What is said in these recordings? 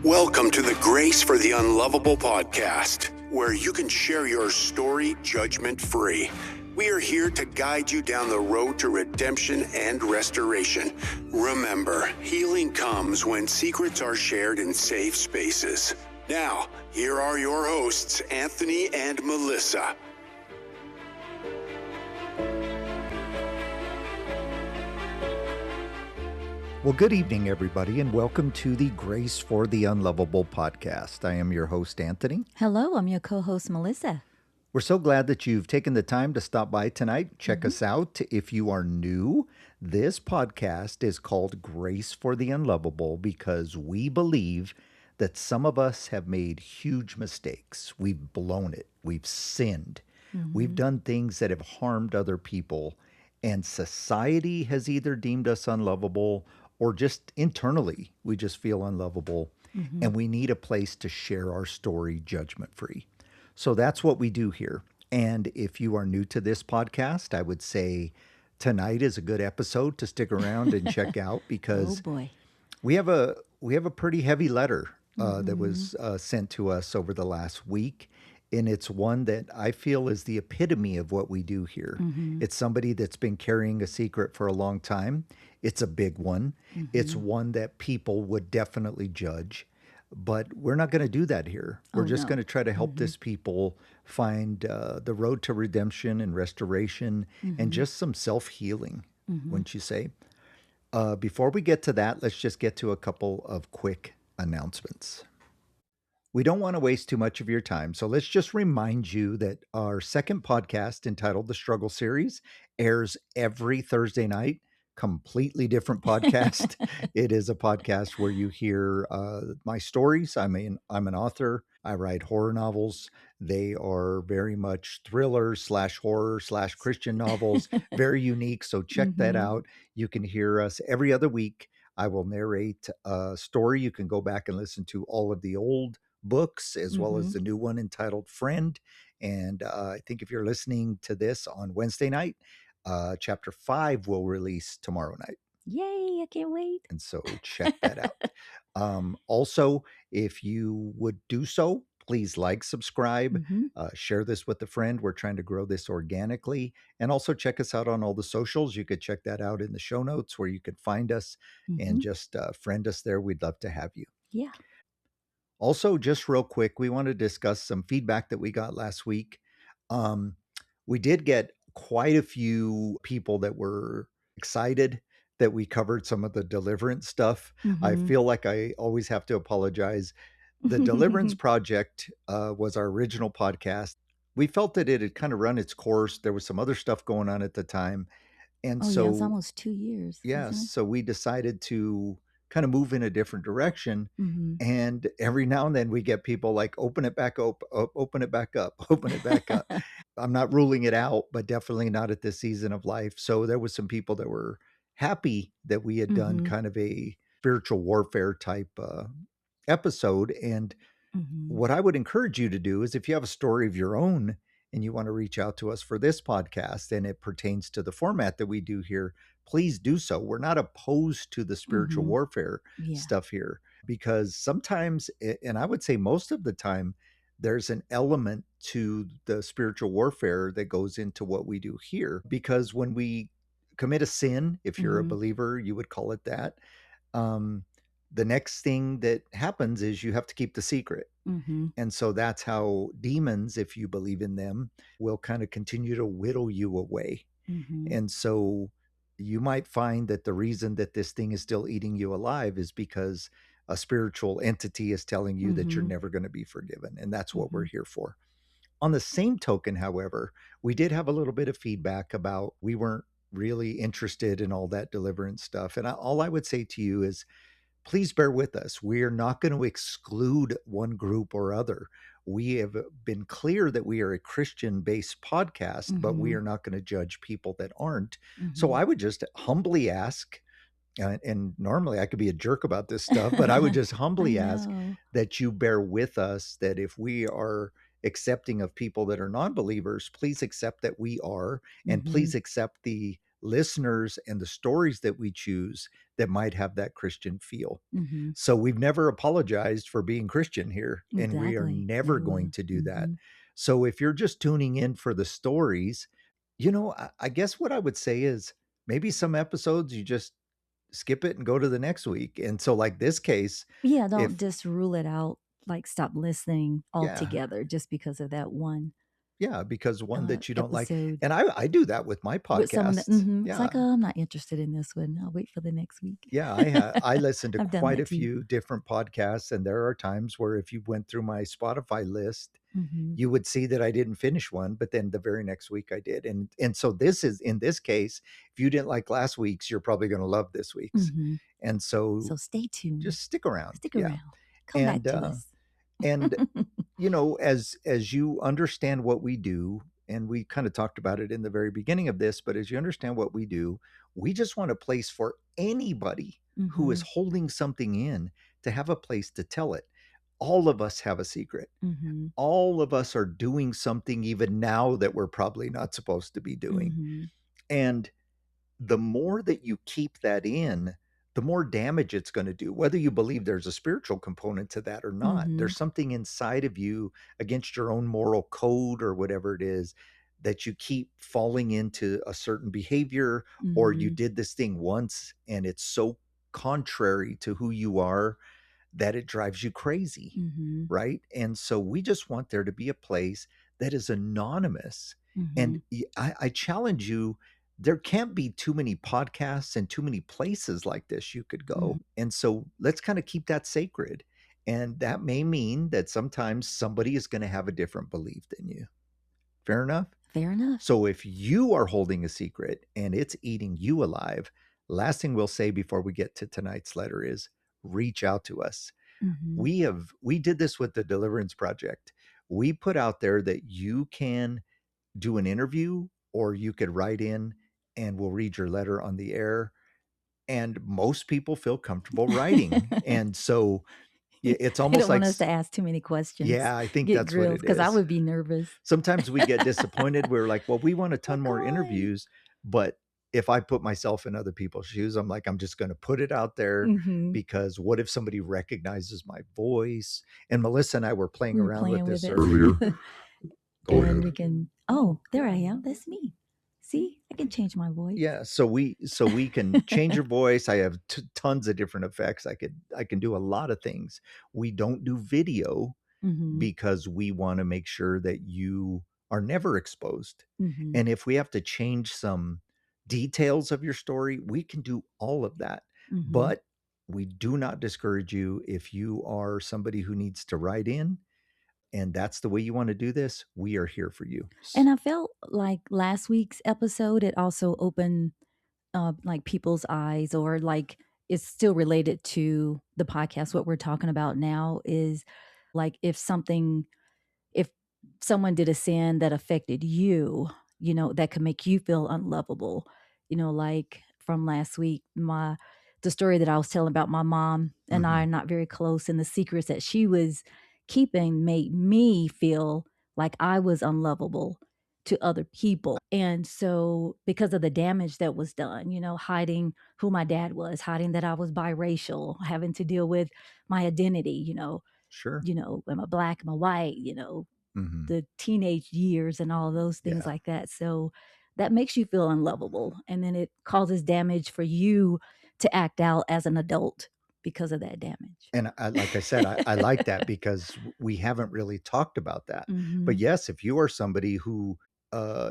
Welcome to the Grace for the Unlovable podcast, where you can share your story judgment-free. We are here to guide you down the road to redemption and restoration. Remember, healing comes when secrets are shared in safe spaces. Now, here are your hosts, Anthony and Melissa. Well, good evening, everybody, and welcome to the Grace for the Unlovable podcast. I am your host, Anthony. Hello, I'm your co-host, Melissa. We're so glad that you've taken the time to stop by tonight. Check us out. If you are new, this podcast is called Grace for the Unlovable because we believe that some of us have made huge mistakes. We've blown it. We've sinned. We've done things that have harmed other people, and society has either deemed us unlovable or just internally, we just feel unlovable, and we need a place to share our story judgment-free. So that's what we do here. And if you are new to this podcast, I would say tonight is a good episode to stick around and check out because we have a pretty heavy letter that was sent to us over the last week. And it's one that I feel is the epitome of what we do here. It's somebody that's been carrying a secret for a long time. It's a big one. It's one that people would definitely judge. But we're not going to do that here. We're just going to try to help this people find the road to redemption and restoration and just some self-healing, wouldn't you say? Before we get to that, let's just get to a couple of quick announcements. We don't want to waste too much of your time, so let's just remind you that our second podcast, entitled The Struggle Series, airs every Thursday night. Completely different podcast. It is a podcast where you hear my stories. I'm an author. I write horror novels. They are very much thrillers / horror / Christian novels. Very unique, so check that out. You can hear us every other week. I will narrate a story. You can go back and listen to all of the old books as well as the new one entitled Friend. And I think if you're listening to this on Wednesday night, chapter 5 will release tomorrow night. Yay, I can't wait. And so check that out. Also, if you would do so, please like, subscribe, share this with a friend. We're trying to grow this organically. And also check us out on all the socials. You could check that out in the show notes where you could find us and just friend us there. We'd love to have you. Yeah. Also, just real quick, we want to discuss some feedback that we got last week. We did get quite a few people that were excited that we covered some of the deliverance stuff. I feel like I always have to apologize. The Deliverance Project was our original podcast. We felt that it had kind of run its course. There was some other stuff going on at the time. And so it's almost 2 years. Yes. So we decided to kind of move in a different direction. And every now and then we get people like, open it back up, open it back up, open it back up. I'm not ruling it out, but definitely not at this season of life. So there was some people that were happy that we had done kind of a spiritual warfare type episode. And what I would encourage you to do is if you have a story of your own and you want to reach out to us for this podcast and it pertains to the format that we do here, please do so. We're not opposed to the spiritual warfare stuff here because sometimes, and I would say most of the time, there's an element to the spiritual warfare that goes into what we do here. Because when we commit a sin, if you're a believer, you would call it that, the next thing that happens is you have to keep the secret. And so that's how demons, if you believe in them, will kind of continue to whittle you away. And so you might find that the reason that this thing is still eating you alive is because a spiritual entity is telling you that you're never going to be forgiven. And that's what we're here for. On the same token, however, we did have a little bit of feedback about we weren't really interested in all that deliverance stuff. And all I would say to you is, please bear with us. We are not going to exclude one group or other. We have been clear that we are a Christian-based podcast, but we are not going to judge people that aren't. So I would just humbly ask, and normally I could be a jerk about this stuff, but I would just humbly ask that you bear with us, that if we are accepting of people that are non-believers, please accept that we are, and please accept the listeners and the stories that we choose that might have that Christian feel. Mm-hmm. So we've never apologized for being Christian here, and we are Exactly. never Never going will. to do that. Mm-hmm. So if you're just tuning in for the stories, I guess what I would say is maybe some episodes you just skip it and go to the next week. And so like this case, Yeah, don't if just rule it out, like stop listening yeah, altogether just because of that one yeah, because one that you don't like. episode And I do that with my with someone that, podcasts. it's like, oh, I'm not interested in this one. I'll wait for the next week. Yeah, I listen to I've done quite that a too. few different podcasts, and there are times where if you went through my Spotify list, Mm-hmm. you would see that I didn't finish one, but then the very next week I did. And so this is, in this case, if you didn't like last week's, you're probably going to love this week's. Mm-hmm. And so So stay tuned. just stick around. Stick Yeah. around. Come back to us. And as you understand what we do, and we kind of talked about it in the very beginning of this, but as you understand what we do, we just want a place for anybody who is holding something in to have a place to tell it. All of us have a secret. Mm-hmm. All of us are doing something even now that we're probably not supposed to be doing. Mm-hmm. And the more that you keep that in, the more damage it's going to do, whether you believe there's a spiritual component to that or not. Mm-hmm. There's something inside of you against your own moral code or whatever it is that you keep falling into a certain behavior, or you Mm-hmm. did this thing once and it's so contrary to who you are that it drives you crazy, Mm-hmm. right? And so we just want there to be a place that is anonymous. Mm-hmm. And I challenge you, there can't be too many podcasts and too many places like this you could go. Mhm. And so let's kind of keep that sacred. And that may mean that sometimes somebody is going to have a different belief than you. Fair enough? Fair enough. So if you are holding a secret and it's eating you alive, last thing we'll say before we get to tonight's letter is reach out to us. Mm-hmm. We did this with the Deliverance Project. We put out there that you can do an interview or you could write in and we'll read your letter on the air. And most people feel comfortable writing. And so it's You almost don't like, want us to ask too many questions. yeah, I think Get that's what grilled it because I is. would be nervous. Sometimes we get disappointed. We're like, well, we want a ton Oh, more come on. interviews. But if I put myself in other people's shoes, I'm like, I'm just going to put it out there Mm-hmm. because what if somebody recognizes my voice? And Melissa and I were playing We were around playing with this with it. earlier. Go And ahead. we can. Oh, there I am. That's me. See, I can change my voice. Yeah, so we can change your voice. I have tons of different effects. I can do a lot of things. We don't do video Mm-hmm. because we want to make sure that you are never exposed. Mm-hmm. And if we have to change some details of your story, we can do all of that. Mm-hmm. But we do not discourage you if you are somebody who needs to write in and that's the way you want to do this. We are here for you. And I felt like last week's episode, it also opened like people's eyes, or like it's still related to the podcast. What we're talking about now is like if someone did a sin that affected you, that could make you feel unlovable, like from last week, the story that I was telling about my mom and I are not very close, and the secrets that she was keeping made me feel like I was unlovable to other people. And so because of the damage that was done, hiding who my dad was, hiding that I was biracial, having to deal with my identity, Sure. am I black, am I white, the teenage years and all those things like that. So that makes you feel unlovable. And then it causes damage for you to act out as an adult because of that damage. And like I said, I like that because we haven't really talked about that. But yes, if you are somebody who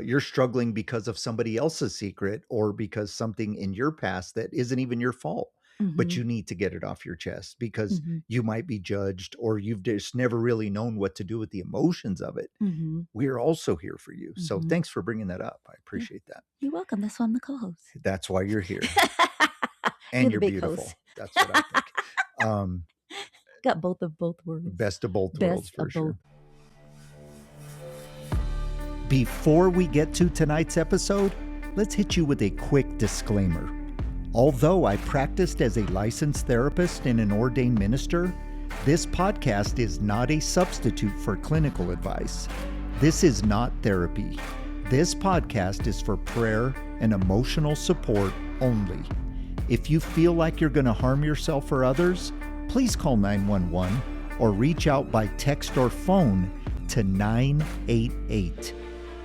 you're struggling because of somebody else's secret or because something in your past that isn't even your fault, but you need to get it off your chest because you might be judged or you've just never really known what to do with the emotions of it. We're also here for you. So thanks for bringing that up. I appreciate that. You're welcome. That's why I'm the co-host. That's why you're here. And you're beautiful. Host. That's what I think. Got both worlds. Best of both worlds for sure. Both. Before we get to tonight's episode, let's hit you with a quick disclaimer. Although I practiced as a licensed therapist and an ordained minister, this podcast is not a substitute for clinical advice. This is not therapy. This podcast is for prayer and emotional support only. If you feel like you're going to harm yourself or others, please call 911 or reach out by text or phone to 988.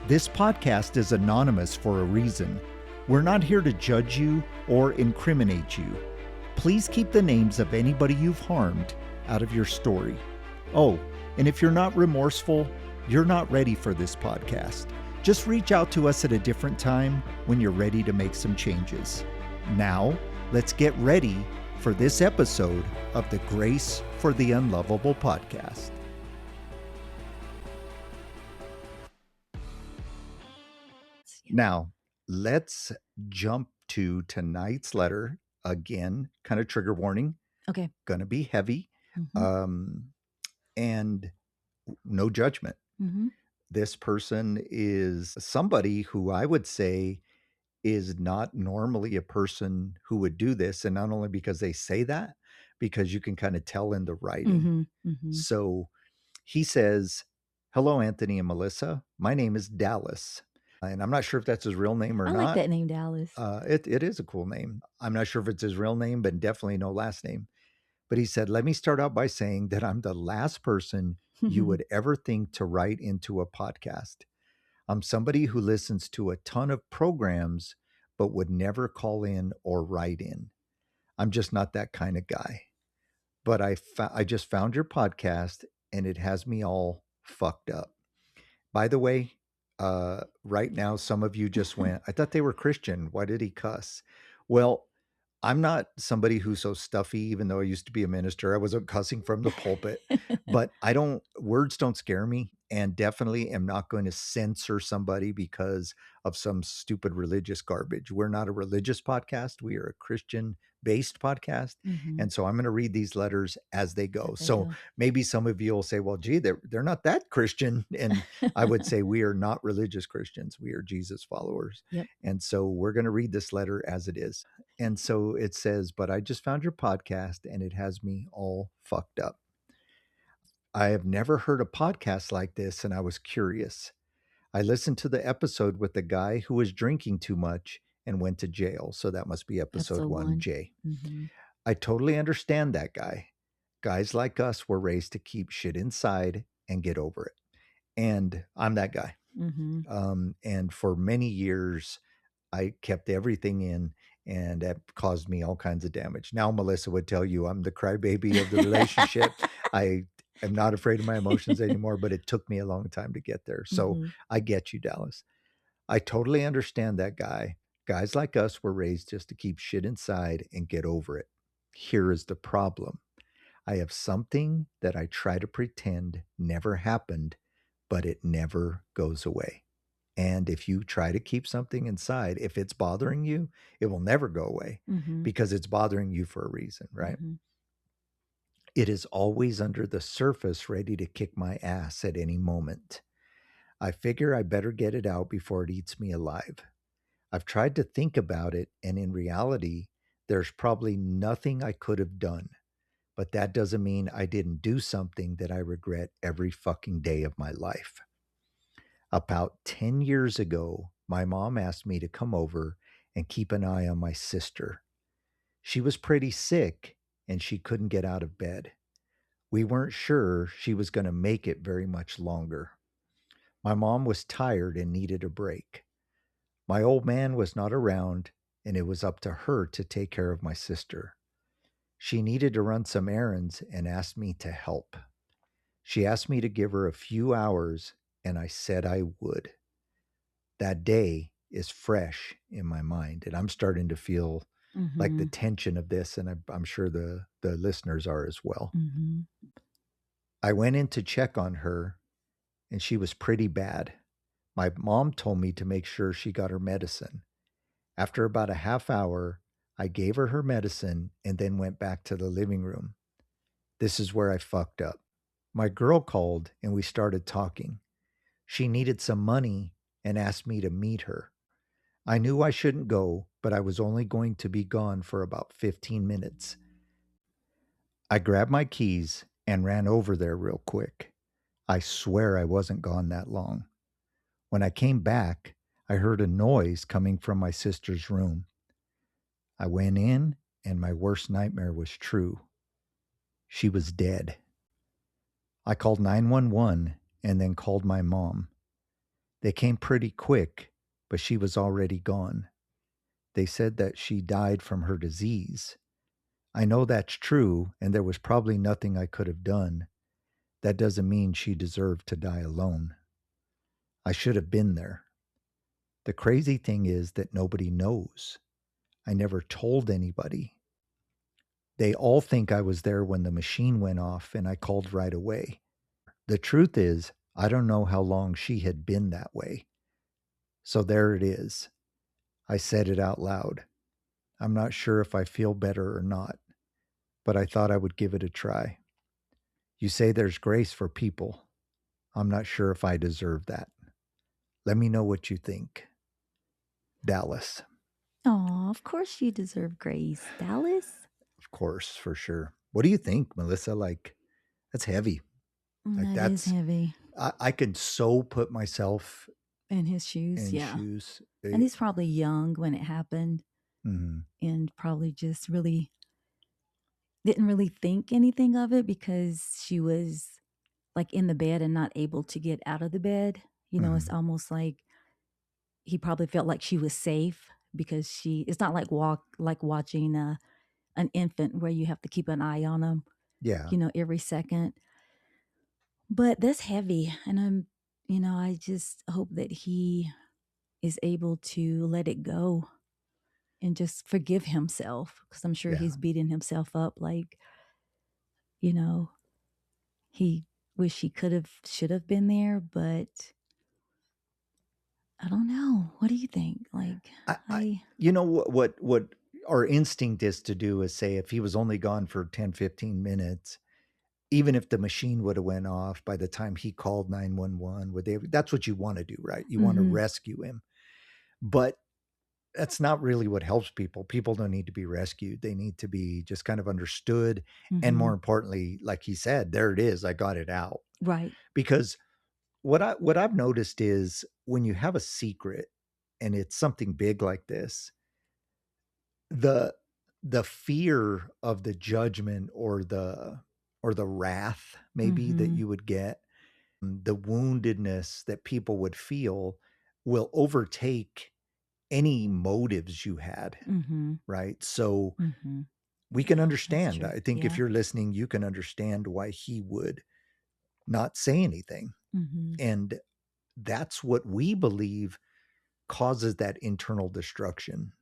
This podcast is anonymous for a reason. We're not here to judge you or incriminate you. Please keep the names of anybody you've harmed out of your story. Oh, and if you're not remorseful, you're not ready for this podcast. Just reach out to us at a different time when you're ready to make some changes. Now, let's get ready for this episode of the Grace for the Unlovable podcast. Now, let's jump to tonight's letter. Again, kind of trigger warning. Okay. Gonna be heavy. And no judgment. This person is somebody who I would say is not normally a person who would do this. And not only because they say that, because you can kind of tell in the writing. So he says, "Hello, Anthony and Melissa. My name is Dallas." And I'm not sure if that's his real name or I not. like that name, Dallas. It is a cool name. I'm not sure if it's his real name, but definitely no last name. But he said, "Let me start out by saying that I'm the last person you would ever think to write into a podcast. I'm somebody who listens to a ton of programs, but would never call in or write in. I'm just not that kind of guy. But I just found your podcast and it has me all fucked up." By the way, right now, some of you just went, "I thought they were Christian. Why did he cuss?" Well, I'm not somebody who's so stuffy, even though I used to be a minister. I wasn't cussing from the pulpit, but words don't scare me, and definitely am not going to censor somebody because of some stupid religious garbage. We're not a religious podcast. We are a Christian-based podcast. And so I'm going to read these letters as they go. So maybe some of you will say, "Well, gee, they're not that Christian." And I would say we are not religious Christians. We are Jesus followers. Yep. And so we're going to read this letter as it is. And so it says, "But I just found your podcast and it has me all fucked up. I have never heard a podcast like this and I was curious. I listened to the episode with the guy who was drinking too much and went to jail." So that must be episode 1J. "I totally understand that guy. Guys like us were raised to keep shit inside and get over it. And I'm that guy. And for many years, I kept everything in, and that caused me all kinds of damage. Now, Melissa would tell you I'm the crybaby of the relationship. I am not afraid of my emotions anymore, but it took me a long time to get there. So I get you, Dallas. I totally understand that guy. Guys like us were raised just to keep shit inside and get over it. Here is the problem. I have something that I try to pretend never happened, but it never goes away. And if you try to keep something inside, if it's bothering you, it will never go away because it's bothering you for a reason, right? It is always under the surface, ready to kick my ass at any moment. I figure I better get it out before it eats me alive. I've tried to think about it, and in reality, there's probably nothing I could have done. But that doesn't mean I didn't do something that I regret every fucking day of my life. About 10 years ago, my mom asked me to come over and keep an eye on my sister. She was pretty sick and she couldn't get out of bed. We weren't sure she was going to make it very much longer. My mom was tired and needed a break. My old man was not around, and it was up to her to take care of my sister. She needed to run some errands and asked me to help. She asked me to give her a few hours, and I said I would. That day is fresh in my mind, and I'm starting to feel like the tension of this, and I'm sure the listeners are as well. I went in to check on her, and she was pretty bad. My mom told me to make sure she got her medicine. After about a half hour, I gave her her medicine and then went back to the living room. This is where I fucked up. My girl called and we started talking. She needed some money and asked me to meet her. I knew I shouldn't go, but I was only going to be gone for about 15 minutes. I grabbed my keys and ran over there real quick. I swear I wasn't gone that long. When I came back, I heard a noise coming from my sister's room. I went in, and my worst nightmare was true. She was dead. I called 911 and then called my mom. They came pretty quick, but she was already gone. They said that she died from her disease. I know that's true, and there was probably nothing I could have done. That doesn't mean she deserved to die alone. I should have been there. The crazy thing is that nobody knows. I never told anybody. They all think I was there when the machine went off and I called right away. The truth is, I don't know how long she had been that way. So there it is. I said it out loud. I'm not sure if I feel better or not, but I thought I would give it a try. You say there's grace for people. I'm not sure if I deserve that. Let me know what you think. Dallas. Oh, of course you deserve grace, Dallas. Of course, for sure. What do you think, Melissa? Like, that's heavy. Like, That is heavy. I could so put myself in his shoes. in Yeah. shoes. And he's probably young when it happened and probably just really didn't really think anything of it because she was like in the bed and not able to get out of the bed. You know, it's almost like he probably felt like she was safe because it's not like watching an infant where you have to keep an eye on them, Yeah. you know, every second. But that's heavy. And I just hope that he is able to let it go and just forgive himself, because I'm sure Yeah. he's beating himself up like, you know, he wish he should have been there, but I don't know. What do you think? Like, you know what our instinct is to do is say if he was only gone for 10, 15 minutes, even if the machine would have went off by the time he called 911, that's what you want to do, right? You want to rescue him. But that's not really what helps people. People don't need to be rescued. They need to be just kind of understood. And more importantly, like he said, there it is. I got it out. Right. Because what I've noticed is when you have a secret and it's something big like this, the fear of the judgment or the wrath maybe that you would get, the woundedness that people would feel will overtake any motives you had, right? So we can understand. I think if you're listening, you can understand why he would not say anything. And that's what we believe causes that internal destruction.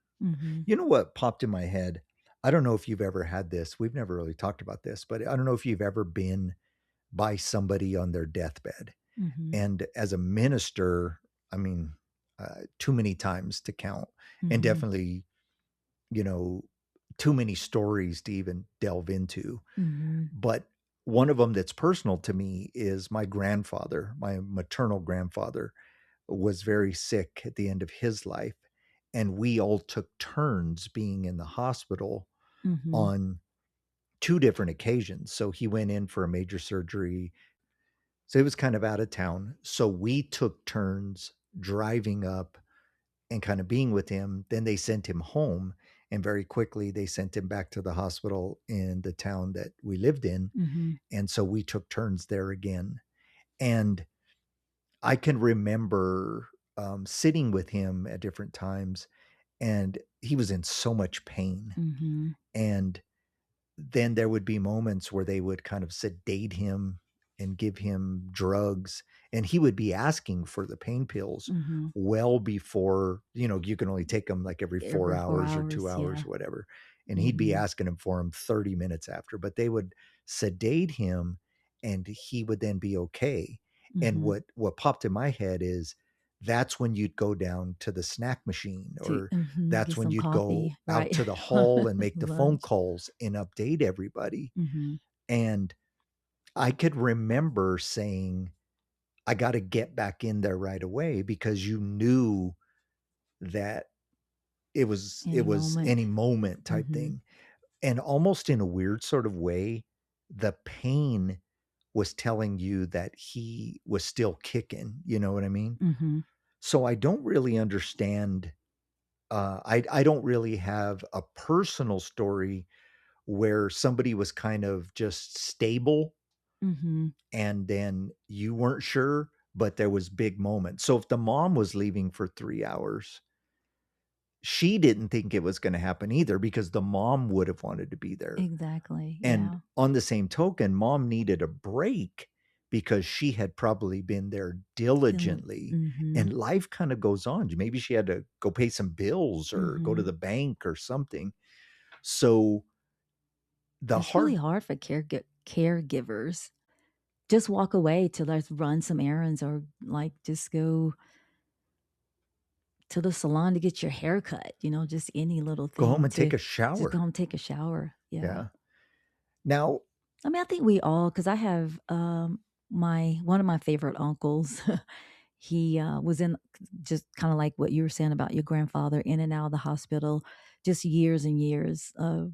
You know what popped in my head? I don't know if you've ever had this. We've never really talked about this, but I don't know if you've ever been by somebody on their deathbed. And as a minister, I mean, too many times to count, and definitely, too many stories to even delve into. But one of them that's personal to me is my grandfather, my maternal grandfather, was very sick at the end of his life. And we all took turns being in the hospital on 2 different occasions. So he went in for a major surgery. So he was kind of out of town. So we took turns driving up and kind of being with him. Then they sent him home. And very quickly, they sent him back to the hospital in the town that we lived in. And so we took turns there again. And I can remember sitting with him at different times, and he was in so much pain. And then there would be moments where they would kind of sedate him and give him drugs, and he would be asking for the pain pills well before, you can only take them like every 4 hours or 2 hours, whatever. And he'd be asking him for them 30 minutes after, but they would sedate him and he would then be okay. And what popped in my head is that's when you'd go down to the snack machine, or that's get when some you'd coffee, go out right. to the hall and make the phone Lunch. calls and update everybody. And I could remember saying, I got to get back in there right away, because you knew that it was any moment type thing. And almost in a weird sort of way, the pain was telling you that he was still kicking, you know what I mean? So I don't really understand. I don't really have a personal story where somebody was kind of just stable Mhm. and then you weren't sure, but there was big moments. So if the mom was leaving for 3 hours, she didn't think it was going to happen either because the mom would have wanted to be there. Exactly. And Yeah. on the same token, mom needed a break because she had probably been there diligently Mhm. and life kind of goes on. Maybe she had to go pay some bills or go to Mhm. the bank or something. So the It's really hard hard for caregivers. Just walk away to like run some errands or like just go to the salon to get your hair cut, just any little go home thing and to take a just go shower. home, take a shower. Yeah. Yeah. Now, I mean, I think we all, because I have one of my favorite uncles. He was in just kind of like what you were saying about your grandfather, in and out of the hospital, just years and years of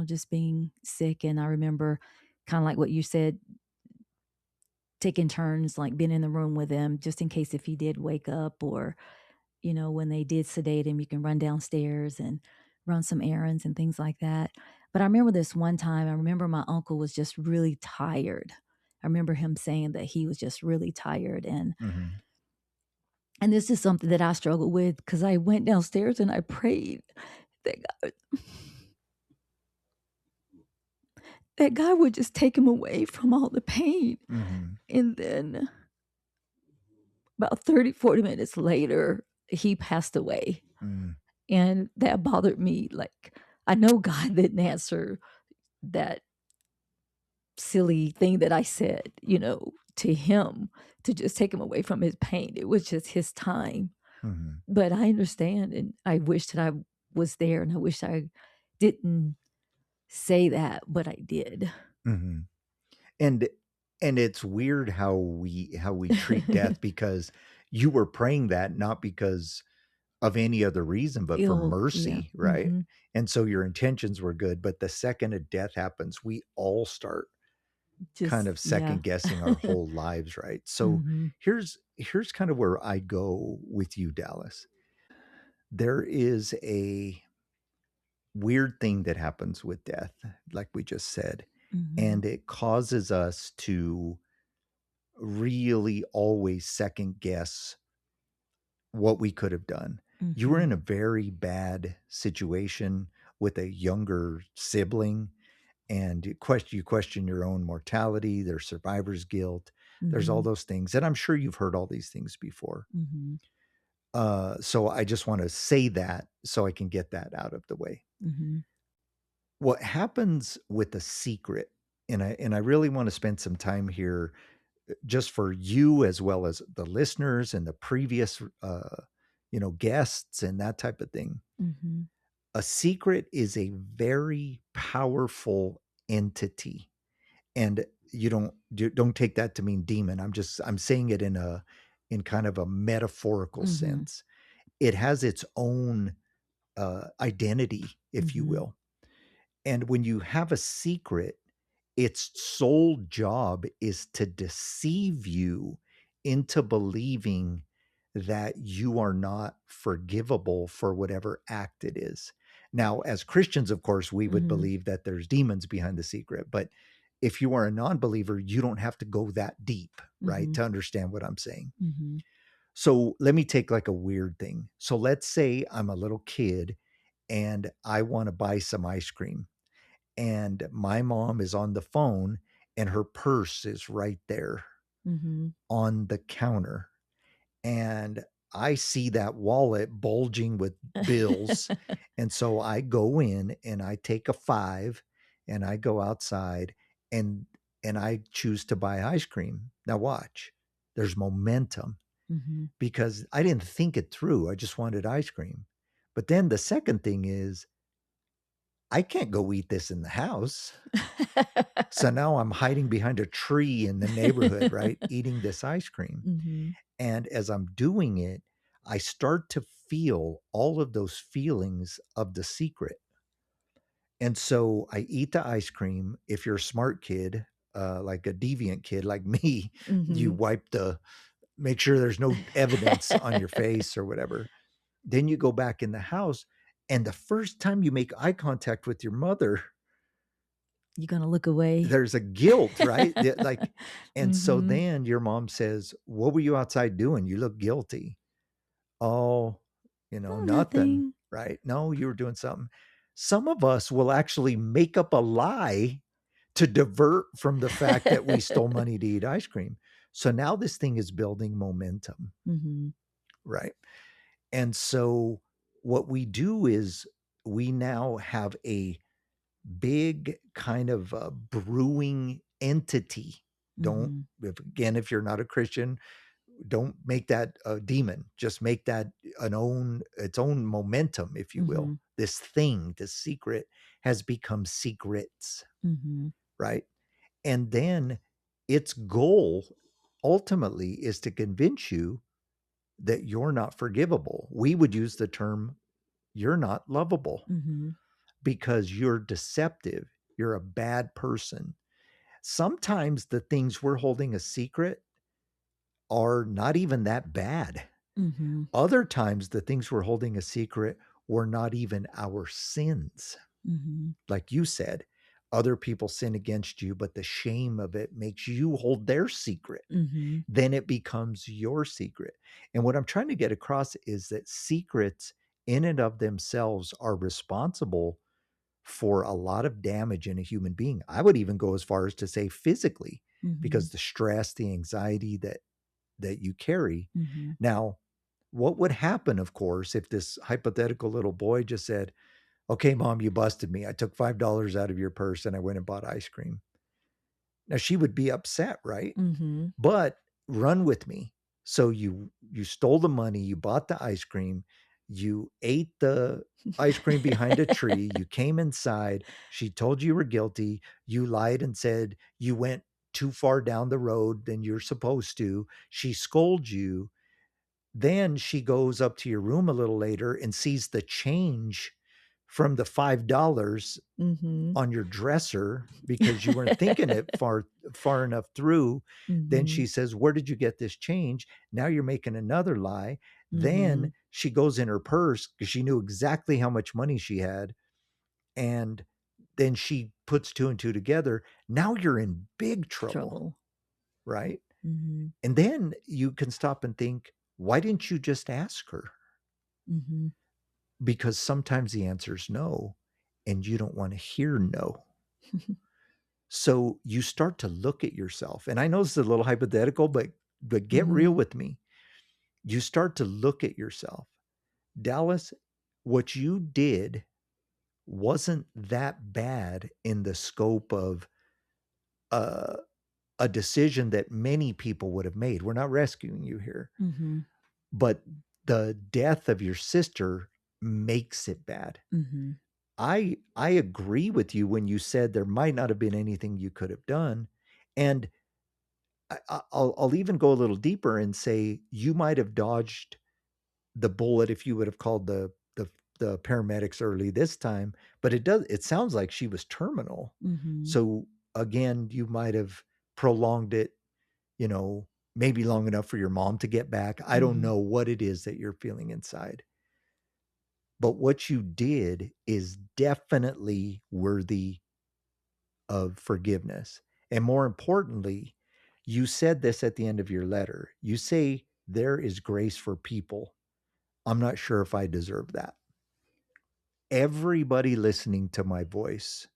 just being sick. And I remember kind of like what you said, taking turns, like being in the room with him, just in case if he did wake up, or when they did sedate him, you can run downstairs and run some errands and things like that. But I remember this one time, I remember my uncle was just really tired. I remember him saying that he was just really tired. mhm, And this is something that I struggle with, because I went downstairs and I prayed that God, that God would just take him away from all the pain. mhm, And then about 30, 40 minutes later, he passed away. mm, And that bothered me. Like, I know God didn't answer that silly thing that I said, to him, to just take him away from his pain. It was just his time. mhm, But I understand, and I wish that I was there, and I wish I didn't say that, but I did. mhm. And it's weird how we treat death because you were praying that not because of any other reason, but for Ill, yeah. mercy, right? Mhm. And so your intentions were good, but the second a death happens, we all start kind Just of yeah. second guessing our whole lives, right? So Mhm. here's kind of where I go with you, Dallas. There is a weird thing that happens with death, like we just said, Mhm. and it causes us to really always second guess what we could have done. You were Mhm. in a very bad situation with a younger sibling, and you question your own mortality, there's survivor's guilt, there's all Mhm. those things. And I'm sure you've heard all these things before. Mhm. So I just want to say that so I can get that out of the way. Mhm. What happens with a secret, and I really want to spend some time here just for you as well as the listeners and the previous guests and that type of thing. Mhm. A secret is a very powerful entity, and you don't take that to mean demon. I'm saying it in kind of a metaphorical Mhm. sense. It has its own identity, if you Mhm. will. And when you have a secret, its sole job is to deceive you into believing that you are not forgivable for whatever act it is. Now, as Christians, of course, we would Mhm. believe that there's demons behind the secret. But if you are a non believer, you don't have to go that deep, right, Mhm. to understand what I'm saying. Mhm. So let me take like a weird thing. So let's say I'm a little kid and I want to buy some ice cream, and my mom is on the phone and her purse is right there Mhm. on the counter, and I see that wallet bulging with bills, and so I go in and I take a 5 and I go outside and I choose to buy ice cream. Now watch. There's momentum Mhm. because I didn't think it through. I just wanted ice cream. But then the second thing is I can't go eat this in the house. So now I'm hiding behind a tree in the neighborhood, right? Eating this ice cream. Mhm. And as I'm doing it, I start to feel all of those feelings of the secret. And so I eat the ice cream. If you're a smart kid, like a deviant kid like me, you Mhm. wipe make sure there's no evidence on your face or whatever. Then you go back in the house, and the first time you make eye contact with your mother, You're going to look away. there's a guilt, right? Like, and so Mhm. then your mom says, "What were you outside doing? You look guilty." Oh, Oh, nothing, nothing. right? No, you were doing something. Some of us will actually make up a lie to divert from the fact that we stole money to eat ice cream. So now this thing is building momentum, Mhm. right? And so what we do is we now have a big kind of brewing entity. Don't, Mhm. if you're not a Christian, don't make that a demon. Just make that its own momentum, if you will. Mhm. This thing, this secret has become secrets, Mhm. right? And then its goal ultimately is to convince you that you're not forgivable. We would use the term you're not lovable Mhm. because you're deceptive. You're a bad person. Sometimes the things we're holding a secret are not even that bad. Mhm. Other times, the things we're holding a secret were not even our sins. Mhm. Like you said, other people sin against you, but the shame of it makes you hold their secret. Mhm. Then it becomes your secret. And what I'm trying to get across is that secrets, in and of themselves, are responsible for a lot of damage in a human being. I would even go as far as to say physically, Mhm. because the stress, the anxiety that you carry. Mhm. Now, what would happen, of course, if this hypothetical little boy just said, "Okay, mom, you busted me. I took $5 out of your purse and I went and bought ice cream." Now she would be upset, right? Mhm. But run with me. So you stole the money, you bought the ice cream, you ate the ice cream behind a tree, you came inside, she told you were guilty, you lied and said you went too far down the road than you're supposed to. She scolds you. Then she goes up to your room a little later and sees the change from the $5 Mhm. on your dresser because you weren't thinking it far enough through. Then she Mhm. says, "Where did you get this change?" Now you're making another lie. Then Mhm. she goes in her purse because she knew exactly how much money she had. And then she puts two and two together. Now you're in big trouble, Trouble. right? Mhm. And then you can stop and think, why didn't you just ask her? Mhm. Because sometimes the answer is no, and you don't want to hear no. So you start to look at yourself. And I know this is a little hypothetical, but get real Mhm. with me. You start to look at yourself. Dallas, what you did wasn't that bad in the scope of uh, a decision that many people would have made. We're not rescuing you here, Mhm. but the death of your sister makes it bad. Mhm. I agree with you when you said there might not have been anything you could have done. And I'll even go a little deeper and say you might have dodged the bullet if you would have called the paramedics early this time, but it sounds like she was terminal. Mhm. So again, you might have prolonged it, you know, maybe long enough for your mom to get back. I don't Mhm. know what it is that you're feeling inside. But what you did is definitely worthy of forgiveness. And more importantly, you said this at the end of your letter. You say, "There is grace for people. I'm not sure if I deserve that." Everybody listening to my voice,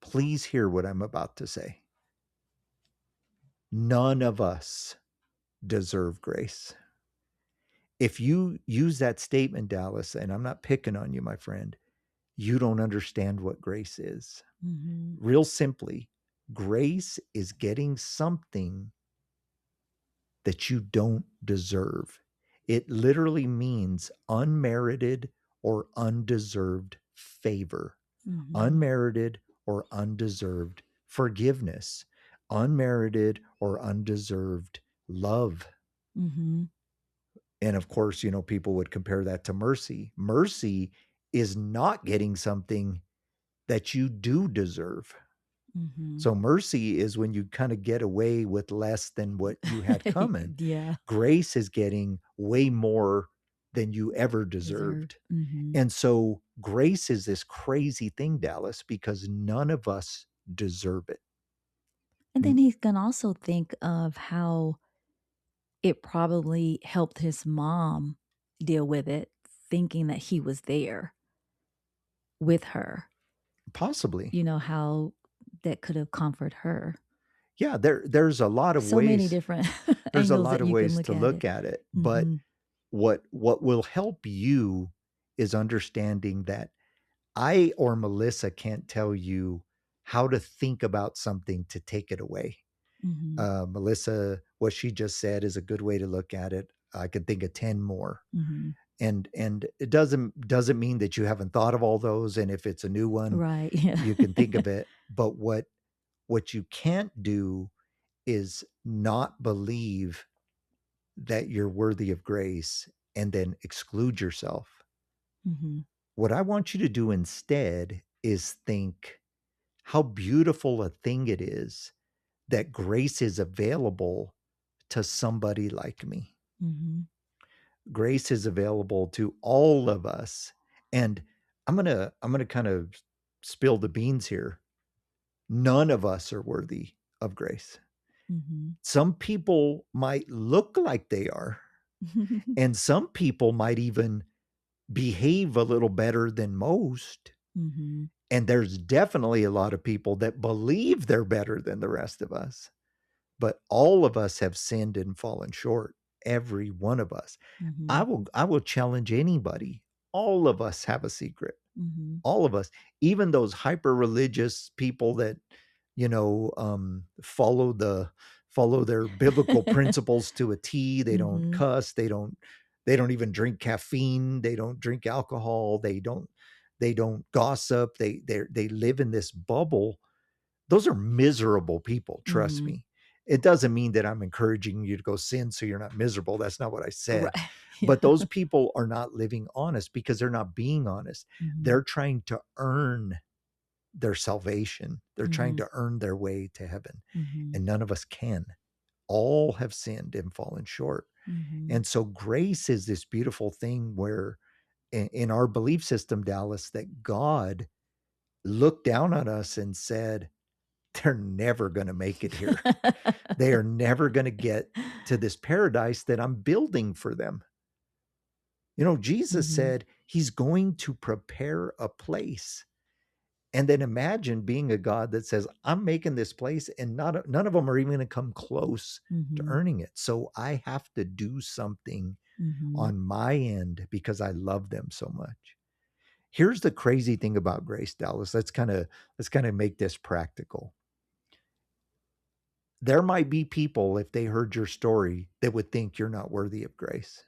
please hear what I'm about to say. None of us deserve grace. If you use that statement, Dallas, and I'm not picking on you, my friend, you don't understand what grace is. Mhm. Real simply, grace is getting something that you don't deserve. It literally means unmerited or undeserved favor, Mhm. unmerited or undeserved forgiveness, unmerited or undeserved love. Mhm. And of course, people would compare that to mercy. Mercy is not getting something that you do deserve. Mm-hmm. So mercy is when you kind of get away with less than what you had coming. Yeah. Grace is getting way more than you ever Deserved. deserved. Mm-hmm. And so grace is this crazy thing, Dallas, because none of us deserve it. And then he can also think of how it probably helped his mom deal with it, thinking that he was there with her. Possibly. You know, how that could have comforted her. Yeah, there's a lot of So many ways. different There's a angles lot that of you can ways look to at look it. at it. But Mm-hmm. what will help you is understanding that I or Melissa can't tell you how to think about something to take it away. Mm-hmm. Melissa, what she just said is a good way to look at it. I could think of 10 more. Mm-hmm. And it doesn't mean that you haven't thought of all those. And if it's a new one, Right. Yeah. you can think of it. But what you can't do is not believe that you're worthy of grace and then exclude yourself. Mm-hmm. What I want you to do instead is think how beautiful a thing it is that grace is available to somebody like me. Mm-hmm. Grace is available to all of us. And I'm going to kind of spill the beans here. None of us are worthy of grace. Mm-hmm. Some people might look like they are, and some people might even behave a little better than most. Mm-hmm. And there's definitely a lot of people that believe they're better than the rest of us. But all of us have sinned and fallen short. Every one of us. Mm-hmm. I will challenge anybody. All of us have a secret. Mm-hmm. All of us, even those hyper religious people that, follow their biblical principles to a T. They don't Mm-hmm. cuss. They don't even drink caffeine. They don't drink alcohol. They don't gossip. They live in this bubble. Those are miserable people. Trust Mm-hmm. me. It doesn't mean that I'm encouraging you to go sin so you're not miserable. That's not what I said. Right. But those people are not living honest because they're not being honest. Mm-hmm. They're trying to earn their salvation. They're trying Mm-hmm. to earn their way to heaven. Mm-hmm. And none of us can. All have sinned and fallen short. Mm-hmm. And so grace is this beautiful thing where in our belief system, Dallas, that God looked down on us and said, they're never going to make it here. They are never going to get to this paradise that I'm building for them. Jesus Mm-hmm. said he's going to prepare a place. And then imagine being a God that says, I'm making this place and none of them are even going to come close to Mm-hmm. earning it. So I have to do something Mm-hmm. on my end because I love them so much. Here's the crazy thing about grace, Dallas. Let's kind of make this practical. There might be people, if they heard your story, that would think you're not worthy of grace.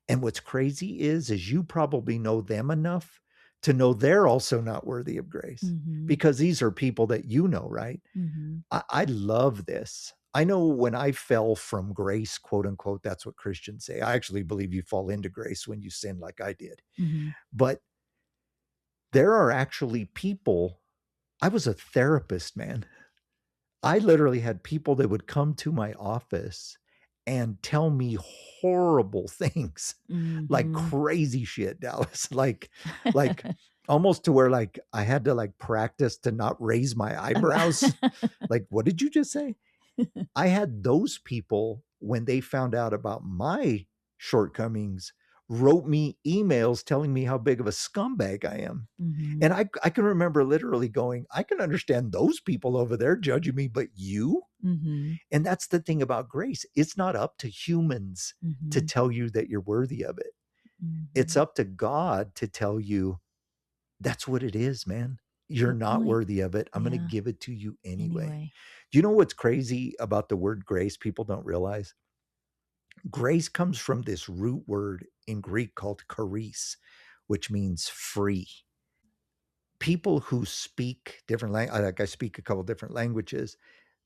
And what's crazy is you probably know them enough to know they're also not worthy of grace Mm-hmm. because these are people that right? Mm-hmm. I love this. I know when I fell from grace, quote unquote, that's what Christians say. I actually believe you fall into grace when you sin like I did. Mm-hmm. But there are actually people, I was a therapist, man. I literally had people that would come to my office and tell me horrible things, like Mm-hmm. crazy shit, Dallas, like almost to where like I had to like practice to not raise my eyebrows. Like, what did you just say? I had those people when they found out about my shortcomings wrote me emails telling me how big of a scumbag I am. Mm-hmm. And I can remember literally going, I can understand those people over there judging me, but you? Mm-hmm. And that's the thing about grace. It's not up to humans to Mm-hmm. tell you that you're worthy of it. Mm-hmm. It's up to God to tell you that's what it is, man. You're Good not point. worthy of it. I'm going Yeah. to give it to you anyway. Anyway. Do you know what's crazy about the word grace? People don't realize grace comes from this root word in Greek called charis, which means free. People who speak different languages, like I speak a couple different languages,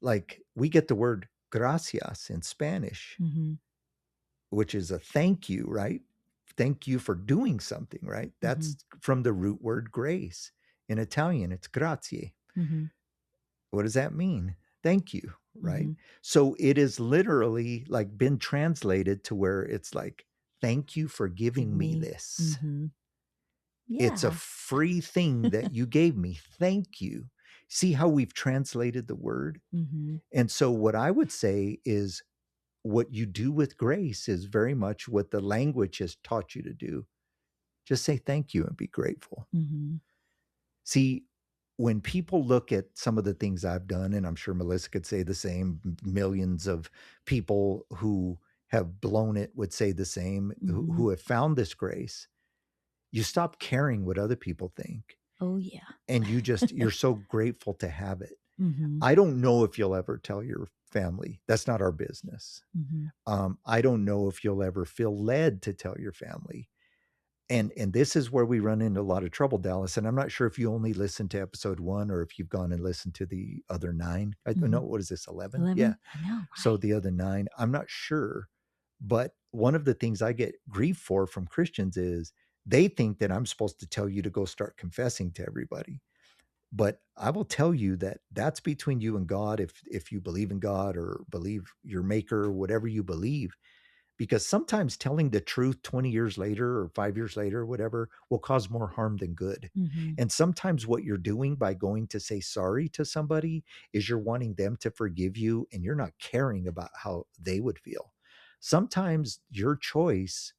like we get the word gracias in Spanish, Mm-hmm. which is a thank you, right? Thank you for doing something, right? Mm-hmm. That's from the root word grace. In Italian, it's grazie. Mm-hmm. What does that mean? Thank you, right? Mm-hmm. So it is literally like been translated to where it's like, thank you for Give giving me me. this. Mm-hmm. It's a Yeah. free thing that you gave me. Thank you. See how we've translated the word? Mm-hmm. And so what I would say is what you do with grace is very much what the language has taught you to do. Just say thank you and be grateful. Mm-hmm. See, when people look at some of the things I've done, and I'm sure Melissa could say the same, millions of people who have blown it would say the same, Mm-hmm. who have found this grace, you stop caring what other people think. Oh yeah. And you're so grateful to have it. Mm-hmm. I don't know if you'll ever tell your family. That's not our business. Mm-hmm. I don't know if you'll ever feel led to tell your family. And this is where we run into a lot of trouble, Dallas. And I'm not sure if you only listened to episode 1 or if you've gone and listened to the other 9. I don't Mm-hmm. know, what is this, 11? Yeah. 11. I know, So right? the other 9, I'm not sure. But one of the things I get grief for from Christians is they think that I'm supposed to tell you to go start confessing to everybody. But I will tell you that that's between you and God, if you believe in God or believe your maker, whatever you believe, because sometimes telling the truth 20 years later or 5 years later, whatever, will cause more harm than good. Mm-hmm. And sometimes what you're doing by going to say sorry to somebody is you're wanting them to forgive you and you're not caring about how they would feel. Sometimes your choice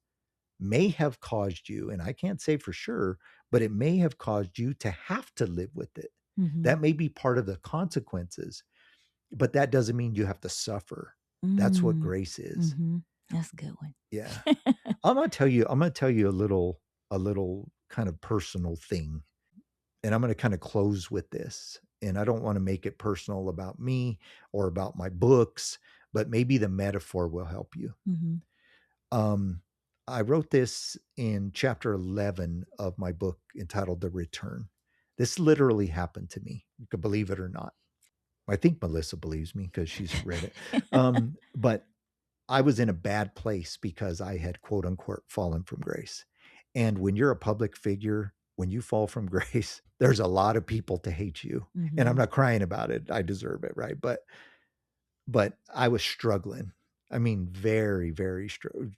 may have caused you, and I can't say for sure, but it may have caused you to have to live with it. Mm-hmm. That may be part of the consequences, but that doesn't mean you have to suffer. That's what Mm. grace is. Mm-hmm. That's a good one. Yeah. I'm gonna tell you a little kind of personal thing. And I'm gonna kind of close with this. And I don't want to make it personal about me or about my books, but maybe the metaphor will help you. Mm-hmm. Um, I wrote this in chapter 11 of my book entitled The Return. This literally happened to me. You could believe it or not. I think Melissa believes me because she's read it. But I was in a bad place because I had quote unquote fallen from grace. And when you're a public figure, when you fall from grace, there's a lot of people to hate you. And I'm Mm-hmm. not crying about it. I deserve it, right? But I was struggling. I mean, very, very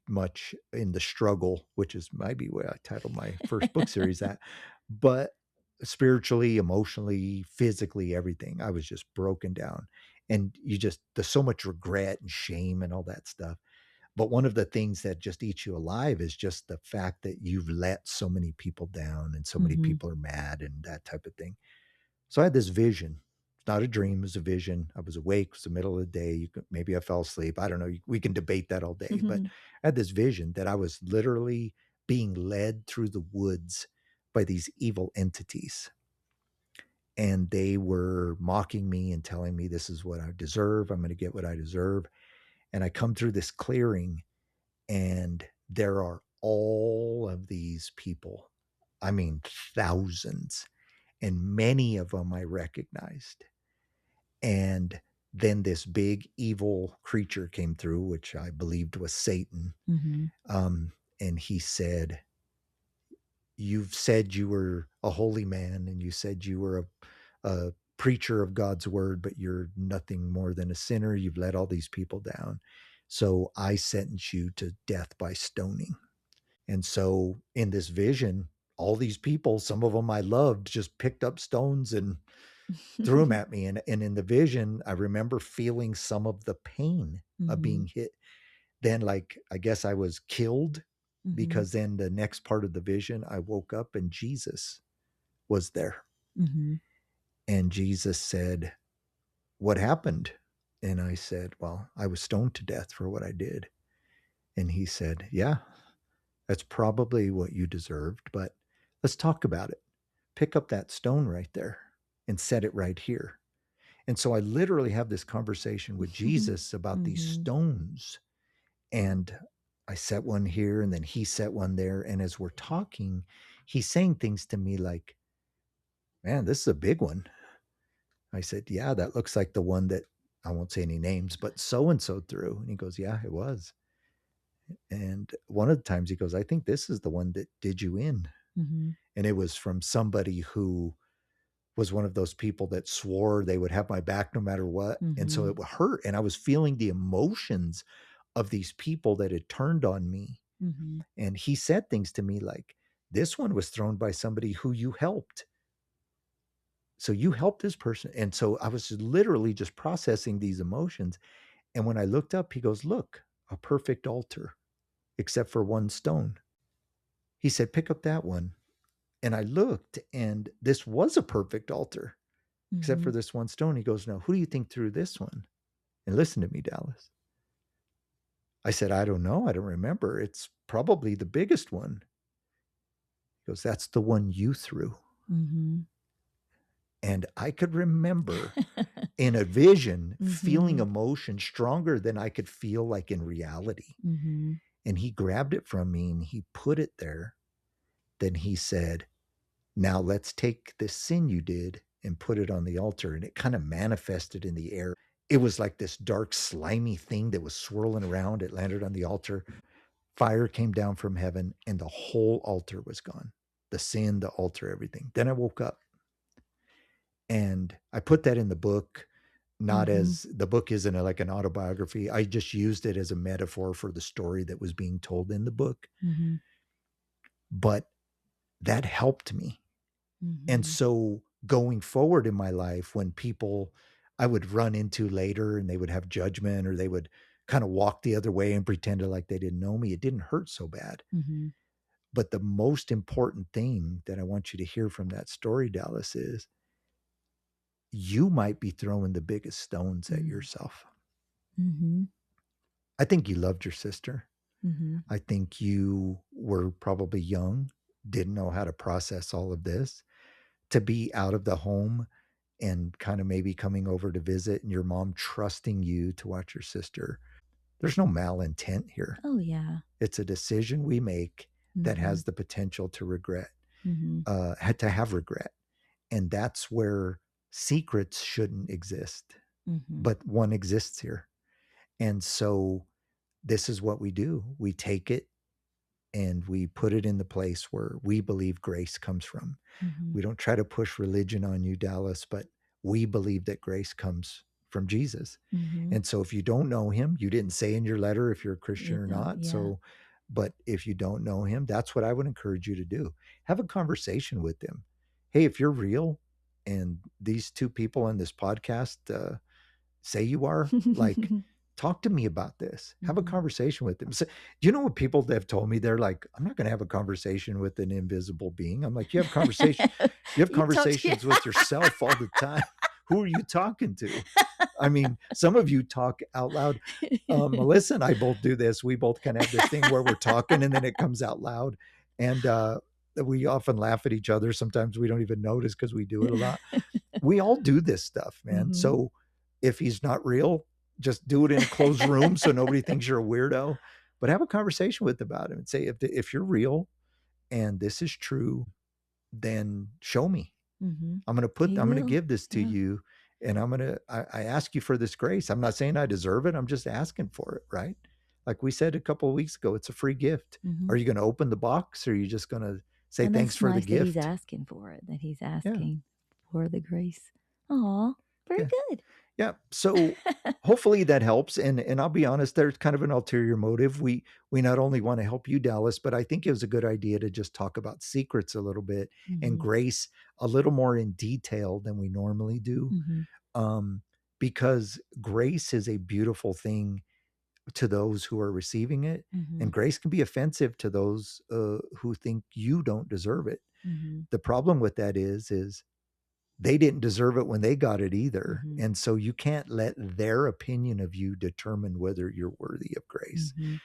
much in the struggle, which is maybe why I titled my first book series that. But spiritually, emotionally, physically, everything, I was just broken down. And there's so much regret and shame and all that stuff. But one of the things that just eats you alive is just the fact that you've let so many people down and so many Mm-hmm. people are mad and that type of thing. So I had this vision. It's not a dream, it was a vision. I was awake, it was the middle of the day. Maybe I fell asleep. I don't know. We can debate that all day. But I had this vision that I was literally being led through the woods by these evil entities. And they were mocking me and telling me this is what I deserve. I'm going to get what I deserve. And I come through this clearing, and there are all of these people. I mean, thousands. And many of them I recognized. And then this big evil creature came through, which I believed was Satan. Mm-hmm. And he said, "You've said you were a holy man and you said you were a preacher of God's word, but you're nothing more than a sinner. You've let all these people down. So I sentence you to death by stoning." And so in this vision, all these people, some of them I loved, just picked up stones and threw them at me. And in the vision, I remember feeling some of the pain of Mm-hmm. being hit. Then, like, I guess I was killed, Mm-hmm. because then the next part of the vision, I woke up and Jesus was there. Mm-hmm. And Jesus said, "What happened?" And I said, "Well, I was stoned to death for what I did." And he said, "Yeah, that's probably what you deserved, but let's talk about it. Pick up that stone right there and set it right here." And so I literally have this conversation with Jesus about these Mm-hmm. stones. And I set one here and then he set one there. And as we're talking, he's saying things to me like, "Man, this is a big one." I said, "Yeah, that looks like the one that," I won't say any names, "but so and so threw." And he goes, "Yeah, it was." And one of the times he goes, "I think this is the one that did you in." Mm-hmm. And it was from somebody who was one of those people that swore they would have my back no matter what. And so Mhm. it would hurt. And I was feeling the emotions of these people that had turned on me. Mhm. And he said things to me like, this one was thrown by somebody who you helped. So you helped this person. And so I was literally just processing these emotions. And when I looked up, he goes, look, a perfect altar, except for one stone. He said, pick up that one. And I looked, and this was a perfect altar, except for Mhm. this one stone. He goes, now, who do you think threw this one? And listen to me, Dallas. I said, I don't know. I don't remember. It's probably the biggest one. He goes, that's the one you threw. Mhm. And I could remember in a vision feeling Mhm. emotion stronger than I could feel like in reality. Mhm. And he grabbed it from me and he put it there. Then he said, now let's take this sin you did and put it on the altar. And it kind of manifested in the air. It was like this dark, slimy thing that was swirling around. It landed on the altar. Fire came down from heaven and the whole altar was gone. The sin, the altar, everything. Then I woke up and I put that in the book, not Mhm. as the book isn't like an autobiography. I just used it as a metaphor for the story that was being told in the book. Mhm. But that helped me. And Mhm. so going forward in my life, when people I would run into later and they would have judgment or they would kind of walk the other way and pretend like they didn't know me, it didn't hurt so bad. Mhm. But the most important thing that I want you to hear from that story, Dallas, is you might be throwing the biggest stones at yourself. Mhm. I think you loved your sister. Mhm. I think you were probably young, didn't know how to process all of this. To be out of the home and kind of maybe coming over to visit and your mom trusting you to watch your sister. There's no malintent here. Oh yeah. It's a decision we make that has Mhm. the potential to regret, Mhm. had to have regret. And that's where secrets shouldn't exist, Mhm. but one exists here. And so this is what we do. We take it and we put it in the place where we believe grace comes from. Mhm. We don't try to push religion on you, Dallas, but we believe that grace comes from Jesus. Mhm. And so if you don't know him, you didn't say in your letter if you're a Christian or not. Yeah. So, but if you don't know him, that's what I would encourage you to do. Have a conversation with him. Hey, if you're real and these two people on this podcast say you are, like, talk to me about this. Have a Mhm. conversation with them. So, do you know what people have told me? They're like, I'm not going to have a conversation with an invisible being. I'm like, you have You talk to conversations with yourself all the time. Who are you talking to? I mean, some of you talk out loud. Melissa and I both do this. We both kind of have this thing where we're talking and then it comes out loud. And we often laugh at each other. Sometimes we don't even notice because we do it a lot. We all do this stuff, man. Mhm. So if he's not real, just do it in a closed room so nobody thinks you're a weirdo. But have a conversation with about him and say, if you're real and this is true, then show me. Mhm. I'm He going to will. give this to Yeah. you. And I ask you for this grace. I'm not saying I deserve it. I'm just asking for it. Right. Like we said a couple of weeks ago, it's a free gift. Mhm. Are you going to open the box or are you just going to say And thanks that's for the nice that he's gift? asking for it, that he's Yeah. asking for the grace. Aw, very Yeah. good. Yeah. So hopefully that helps. And I'll be honest, there's kind of an ulterior motive. We not only want to help you, Dallas, but I think it was a good idea to just talk about secrets a little bit and Mhm. grace a little more in detail than we normally do. Mhm. Um, because grace is a beautiful thing to those who are receiving it. And Mhm. grace can be offensive to those who think you don't deserve it. Mhm. The problem with that is they didn't deserve it when they got it either. Mhm. And so you can't let their opinion of you determine whether you're worthy of grace. Mhm.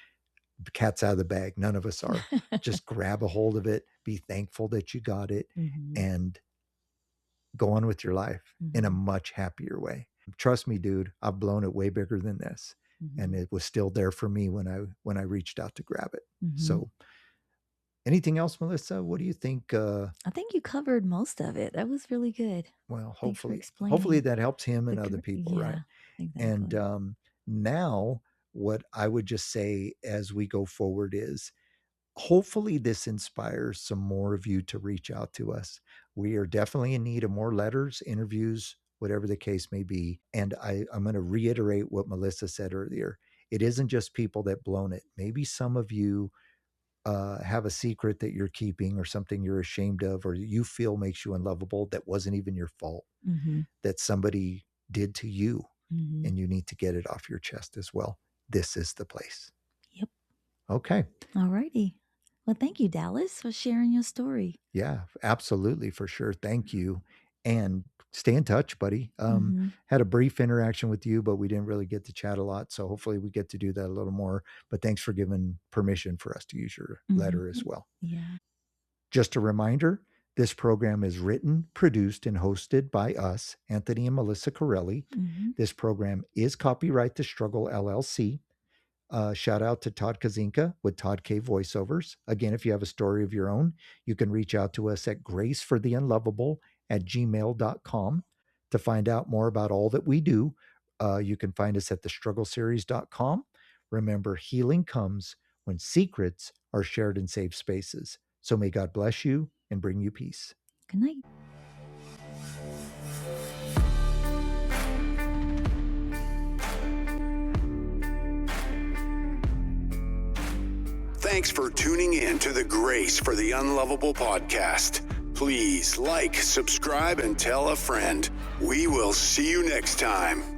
The cat's out of the bag. None of us are. Just grab a hold of it, be thankful that you got it, Mhm. and go on with your life in a Mhm. much happier way. Trust me, dude, I've blown it way bigger than this. And Mhm. it was still there for me when I reached out to grab it. Mhm. So anything else, Melissa? What do you think? I think you covered most of it. That was really good. Well, Thanks for hopefully explaining that helps him and other people, right? yeah, And exactly. now, what I would just say as we go forward is hopefully this inspires some more of you to reach out to us. We are definitely in need of more letters, interviews, whatever the case may be. And I'm going to reiterate what Melissa said earlier. It isn't just people that blown it. Maybe some of you have a secret that you're keeping, or something you're ashamed of, or you feel makes you unlovable that wasn't even your fault, that somebody did to you, and you need to get it off your chest as well. This is the place. Yep. Okay. All righty. Well, thank you, Dallas, for sharing your story. Yeah, absolutely, for sure. Thank you. And stay in touch, buddy. Had a brief interaction with you, but we didn't really get to chat a lot. So hopefully we get to do that a little more. But thanks for giving permission for us to use your letter as well. Yeah. Just a reminder, this program is written, produced, and hosted by us, Anthony and Melissa Corelli. This program is copyright The Struggle LLC. Shout out to Todd Kazinka with Todd K Voiceovers. Again, if you have a story of your own, you can reach out to us at gracefortheunlovable@gmail.com. To find out more about all that we do, you can find us at thestruggleseries.com. Remember, healing comes when secrets are shared in safe spaces. So may God bless you and bring you peace. Good night. Thanks for tuning in to the Grace for the Unlovable podcast. Please like, subscribe, and tell a friend. We will see you next time.